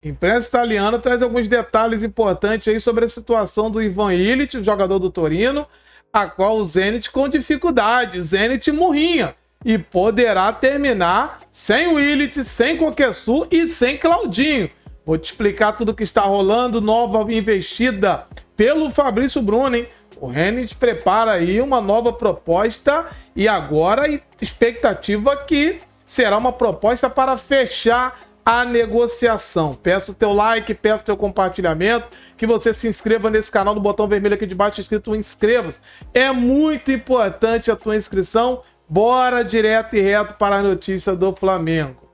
Imprensa italiana traz alguns detalhes importantes aí sobre a situação do Ivan Illich, jogador do Torino, a qual o Zenit com dificuldade. O Zenit morrinha e poderá terminar sem o Illich, sem Coqueçu e sem Claudinho. Vou te explicar tudo o que está rolando, nova investida pelo Fabrício Bruno, hein? O Rennes prepara aí uma nova proposta e agora a expectativa que será uma proposta para fechar a negociação. Peço o teu like, peço o teu compartilhamento, que você se inscreva nesse canal no botão vermelho aqui de baixo escrito inscreva-se. É muito importante a tua inscrição. Bora direto e reto para a notícia do Flamengo.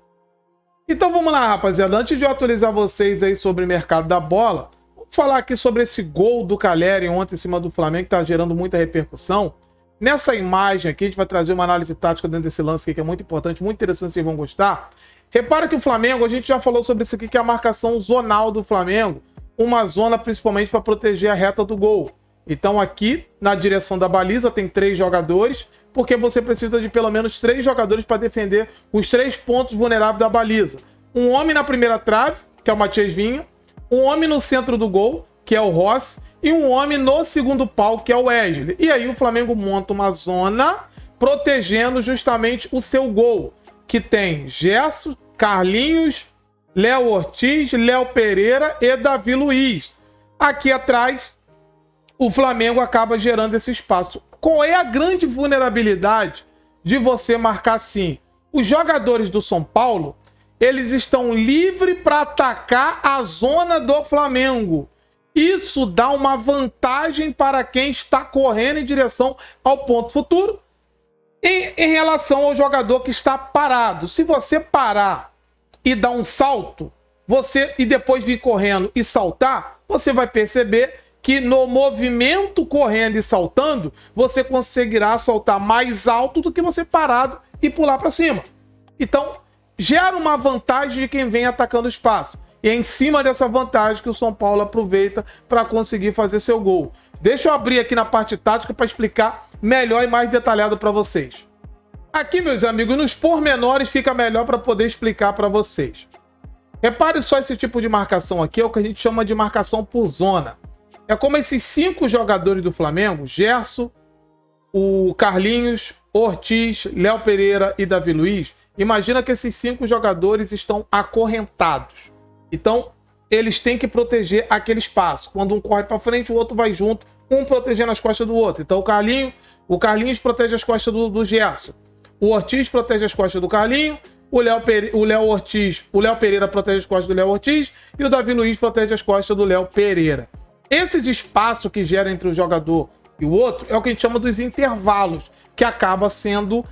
Então vamos lá, rapaziada. Antes de eu atualizar vocês aí sobre o mercado da bola, vou falar aqui sobre esse gol do Caleri ontem em cima do Flamengo, que está gerando muita repercussão. Nessa imagem aqui, a gente vai trazer uma análise tática dentro desse lance aqui, que é muito importante, muito interessante, vocês vão gostar. Repara que o Flamengo, a gente já falou sobre isso aqui, que é a marcação zonal do Flamengo. Uma zona principalmente para proteger a reta do gol. Então aqui, na direção da baliza, tem 3 jogadores, porque você precisa de pelo menos 3 jogadores para defender os 3 pontos vulneráveis da baliza. Um homem na primeira trave, que é o Matias Vinha, um homem no centro do gol, que é o Rossi, e um homem no segundo pau, que é o Wesley. E aí o Flamengo monta uma zona protegendo justamente o seu gol, que tem Gerson, Carlinhos, Léo Ortiz, Léo Pereira e Davi Luiz. Aqui atrás, o Flamengo acaba gerando esse espaço. Qual é a grande vulnerabilidade de você marcar assim? Os jogadores do São Paulo, eles estão livres para atacar a zona do Flamengo. Isso dá uma vantagem para quem está correndo em direção ao ponto futuro em relação ao jogador que está parado. Se você parar e dar um salto, e depois vir correndo e saltar, você vai perceber que no movimento correndo e saltando, você conseguirá saltar mais alto do que você parado e pular para cima. Então, gera uma vantagem de quem vem atacando o espaço. E é em cima dessa vantagem que o São Paulo aproveita para conseguir fazer seu gol. Deixa eu abrir aqui na parte tática para explicar melhor e mais detalhado para vocês. Aqui, meus amigos, nos pormenores fica melhor para poder explicar para vocês. Repare só esse tipo de marcação aqui, é o que a gente chama de marcação por zona. É como esses 5 jogadores do Flamengo, Gerson, o Carlinhos, Ortiz, Léo Pereira e Davi Luiz. Imagina que esses 5 jogadores estão acorrentados. Então, eles têm que proteger aquele espaço. Quando um corre para frente, o outro vai junto, um protegendo as costas do outro. Então, o Carlinhos protege as costas do Gerson. O Ortiz protege as costas do Carlinho. O Léo Pereira protege as costas do Léo Ortiz. E o Davi Luiz protege as costas do Léo Pereira. Esses espaços que geram entre o jogador e o outro é o que a gente chama dos intervalos, que acaba sendo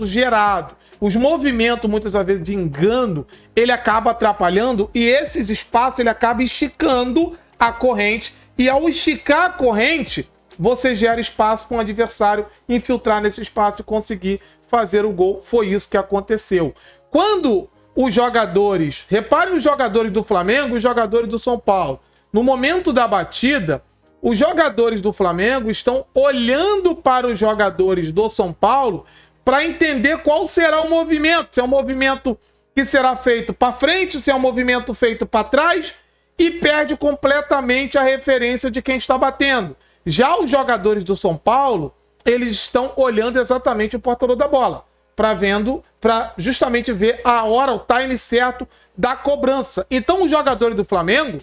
gerado. Os movimentos, muitas vezes, de engano, ele acaba atrapalhando e esses espaços ele acaba esticando a corrente. E ao esticar a corrente, você gera espaço para um adversário infiltrar nesse espaço e conseguir fazer o gol. Foi isso que aconteceu. Quando os jogadores, reparem os jogadores do Flamengo e os jogadores do São Paulo, no momento da batida, os jogadores do Flamengo estão olhando para os jogadores do São Paulo para entender qual será o movimento. Se é um movimento que será feito para frente, se é um movimento feito para trás, e perde completamente a referência de quem está batendo. Já os jogadores do São Paulo, eles estão olhando exatamente o portador da bola, para justamente ver a hora, o time certo da cobrança. Então os jogadores do Flamengo,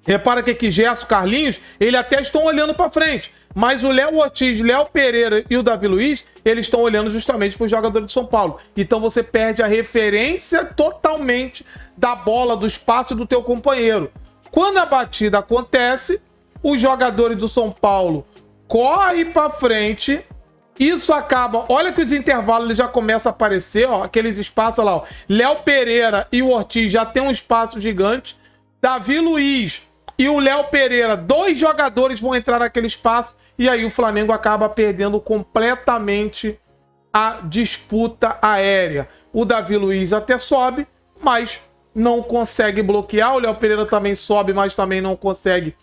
repara que aqui Gerson, Carlinhos, eles até estão olhando para frente. Mas o Léo Ortiz, Léo Pereira e o Davi Luiz, eles estão olhando justamente para os jogadores de São Paulo. Então você perde a referência totalmente da bola, do espaço do teu companheiro. Quando a batida acontece, os jogadores do São Paulo correm para frente. Isso acaba... Olha que os intervalos eles já começam a aparecer, ó, aqueles espaços lá. Léo Pereira e o Ortiz já tem um espaço gigante. Davi Luiz e o Léo Pereira, 2 jogadores vão entrar naquele espaço e aí o Flamengo acaba perdendo completamente a disputa aérea. O Davi Luiz até sobe, mas não consegue bloquear. O Léo Pereira também sobe, mas também não consegue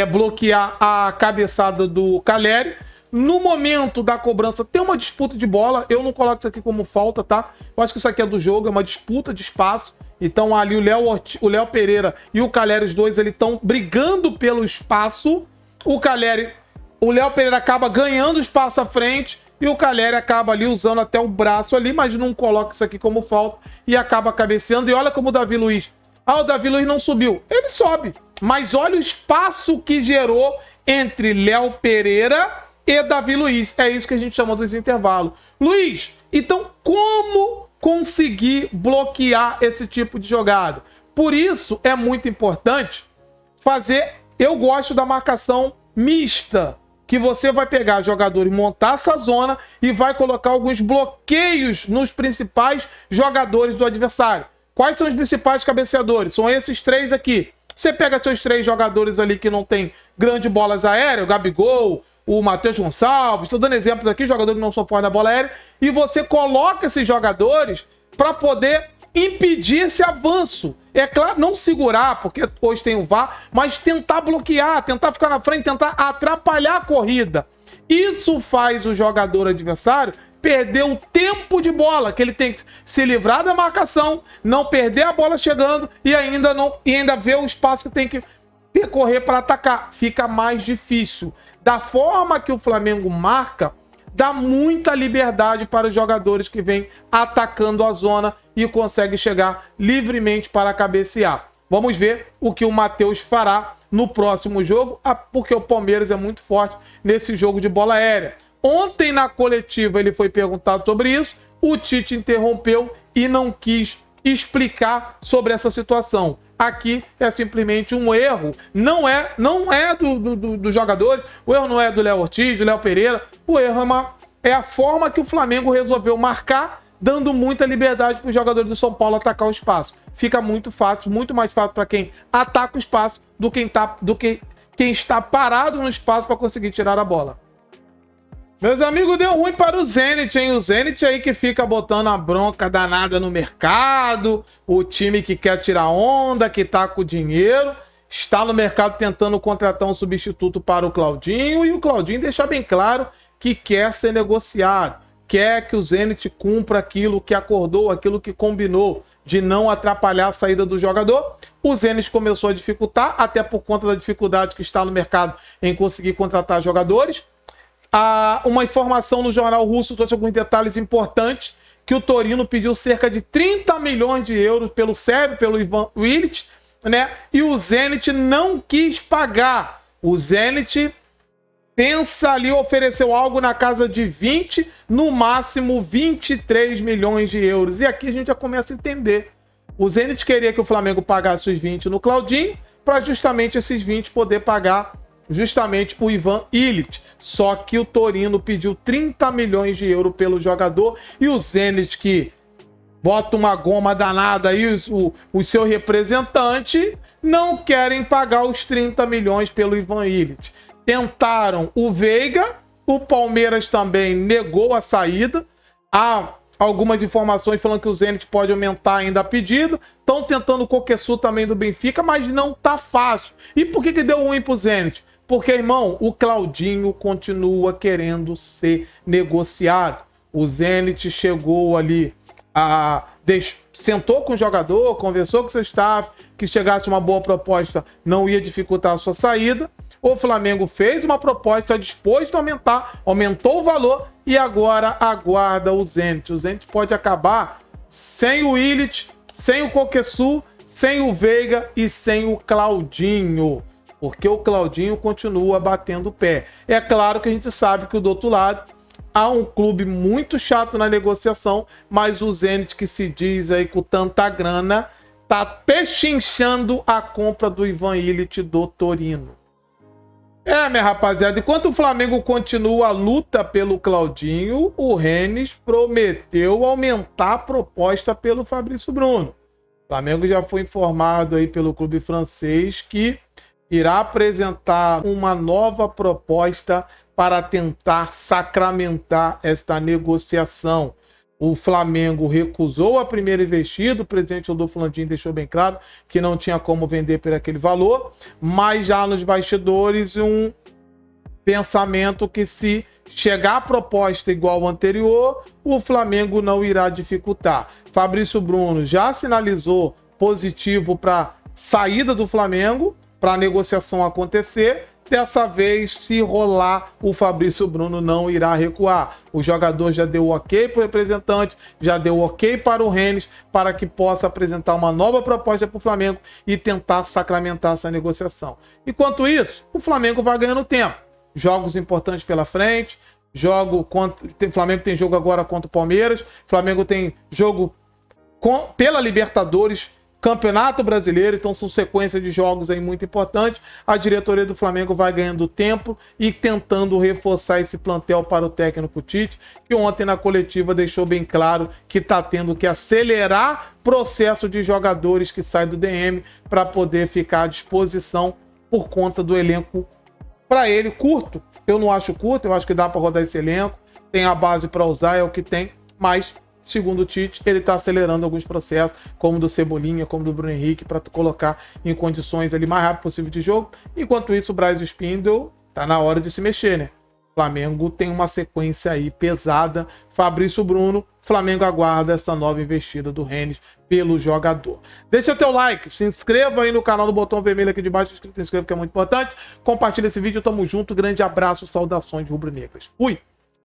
bloquear a cabeçada do Caleri. No momento da cobrança tem uma disputa de bola. Eu não coloco isso aqui como falta, tá? Eu acho que isso aqui é do jogo, é uma disputa de espaço. Então ali o Léo Pereira e o Calleri, os dois, eles estão brigando pelo espaço. O Léo Pereira acaba ganhando espaço à frente e o Calleri acaba ali usando até o braço ali, mas não coloca isso aqui como falta e acaba cabeceando. E olha como o Davi Luiz. O Davi Luiz não subiu. Ele sobe. Mas olha o espaço que gerou entre Léo Pereira e Davi Luiz. É isso que a gente chama dos intervalos. Luiz, então como conseguir bloquear esse tipo de jogada? Por isso é muito importante fazer... Eu gosto da marcação mista, que você vai pegar jogadores, montar essa zona e vai colocar alguns bloqueios nos principais jogadores do adversário. Quais são os principais cabeceadores? São esses três aqui. Você pega seus três jogadores ali que não tem grandes bolas aéreas, o Gabigol, o Matheus Gonçalves, estou dando exemplos aqui, jogadores que não são fortes na bola aérea, e você coloca esses jogadores para poder impedir esse avanço. É claro, não segurar, porque hoje tem o VAR, mas tentar bloquear, tentar ficar na frente, tentar atrapalhar a corrida. Isso faz o jogador adversário perder o tempo de bola, que ele tem que se livrar da marcação, não perder a bola chegando e ainda ver o espaço que tem que percorrer para atacar. Fica mais difícil. Da forma que o Flamengo marca, dá muita liberdade para os jogadores que vêm atacando a zona e conseguem chegar livremente para cabecear. Vamos ver o que o Matheus fará no próximo jogo, porque o Palmeiras é muito forte nesse jogo de bola aérea. Ontem, na coletiva, ele foi perguntado sobre isso, o Tite interrompeu e não quis explicar sobre essa situação. Aqui é simplesmente um erro, não é do jogador, o erro não é do Léo Ortiz, do Léo Pereira, o erro é a forma que o Flamengo resolveu marcar, dando muita liberdade para os jogadores do São Paulo atacar o espaço. Fica muito fácil, muito mais fácil para quem ataca o espaço do que quem está parado no espaço para conseguir tirar a bola. Meus amigos, deu ruim para o Zenit, hein? O Zenit aí que fica botando a bronca danada no mercado, o time que quer tirar onda, que tá com dinheiro, está no mercado tentando contratar um substituto para o Claudinho, e o Claudinho deixa bem claro que quer ser negociado, quer que o Zenit cumpra aquilo que acordou, aquilo que combinou, de não atrapalhar a saída do jogador. O Zenit começou a dificultar, até por conta da dificuldade que está no mercado em conseguir contratar jogadores. Uma informação no jornal russo trouxe alguns detalhes importantes, que o Torino pediu cerca de 30 milhões de euros pelo sérvio, pelo Ivan Illich, né? E o Zenit não quis pagar. O Zenit pensa ali, ofereceu algo na casa de 20, no máximo 23 milhões de euros. E aqui a gente já começa a entender. O Zenit queria que o Flamengo pagasse os 20 no Claudinho, para justamente esses 20 poder pagar justamente o Ivan Illich. Só que o Torino pediu 30 milhões de euros pelo jogador e o Zenit, que bota uma goma danada aí, o seu representante, não querem pagar os 30 milhões pelo Ivan Illich. Tentaram o Veiga, o Palmeiras também negou a saída. Há algumas informações falando que o Zenit pode aumentar ainda a pedido. Estão tentando o Coqueçu também do Benfica, mas não tá fácil. E por que deu ruim pro Zenit? Porque, irmão, o Claudinho continua querendo ser negociado. O Zenit chegou ali, sentou com o jogador, conversou com o seu staff, que chegasse uma boa proposta não ia dificultar a sua saída. O Flamengo fez uma proposta disposto a aumentar, aumentou o valor e agora aguarda o Zenit. O Zenit pode acabar sem o Illich, sem o Coqueçu, sem o Veiga e sem o Claudinho. Porque o Claudinho continua batendo o pé. É claro que a gente sabe que do outro lado há um clube muito chato na negociação, mas o Zenit, que se diz aí com tanta grana, tá pechinchando a compra do Ivan Illich do Torino. Minha rapaziada, enquanto o Flamengo continua a luta pelo Claudinho, o Rennes prometeu aumentar a proposta pelo Fabrício Bruno. O Flamengo já foi informado aí pelo clube francês que irá apresentar uma nova proposta para tentar sacramentar esta negociação. O Flamengo recusou a primeira investida, o presidente Rodolfo Landim deixou bem claro que não tinha como vender por aquele valor, mas já nos bastidores um pensamento que se chegar a proposta igual ao anterior, o Flamengo não irá dificultar. Fabrício Bruno já sinalizou positivo para saída do Flamengo, para a negociação acontecer. Dessa vez, se rolar, o Fabrício Bruno não irá recuar. O jogador já deu ok para o representante, já deu ok para o Rennes, para que possa apresentar uma nova proposta para o Flamengo e tentar sacramentar essa negociação. Enquanto isso, o Flamengo vai ganhando tempo. Jogos importantes pela frente, o Flamengo tem jogo agora contra o Palmeiras, o Flamengo tem jogo pela Libertadores, Campeonato Brasileiro, então são sequências de jogos aí muito importantes. A diretoria do Flamengo vai ganhando tempo e tentando reforçar esse plantel para o técnico Tite, que ontem na coletiva deixou bem claro que está tendo que acelerar processo de jogadores que saem do DM para poder ficar à disposição por conta do elenco, para ele, curto. Eu não acho curto, eu acho que dá para rodar esse elenco, tem a base para usar, é o que tem, mas segundo o Tite, ele está acelerando alguns processos, como do Cebolinha, como do Bruno Henrique, para colocar em condições ali mais rápido possível de jogo. Enquanto isso, o Braz Spindle tá na hora de se mexer, né? O Flamengo tem uma sequência aí pesada. Fabrício Bruno, Flamengo aguarda essa nova investida do Rennes pelo jogador. Deixa teu like, se inscreva aí no canal do botão vermelho aqui de baixo, inscreva que é muito importante. Compartilha esse vídeo, tamo junto, grande abraço, saudações rubro-negras. Fui!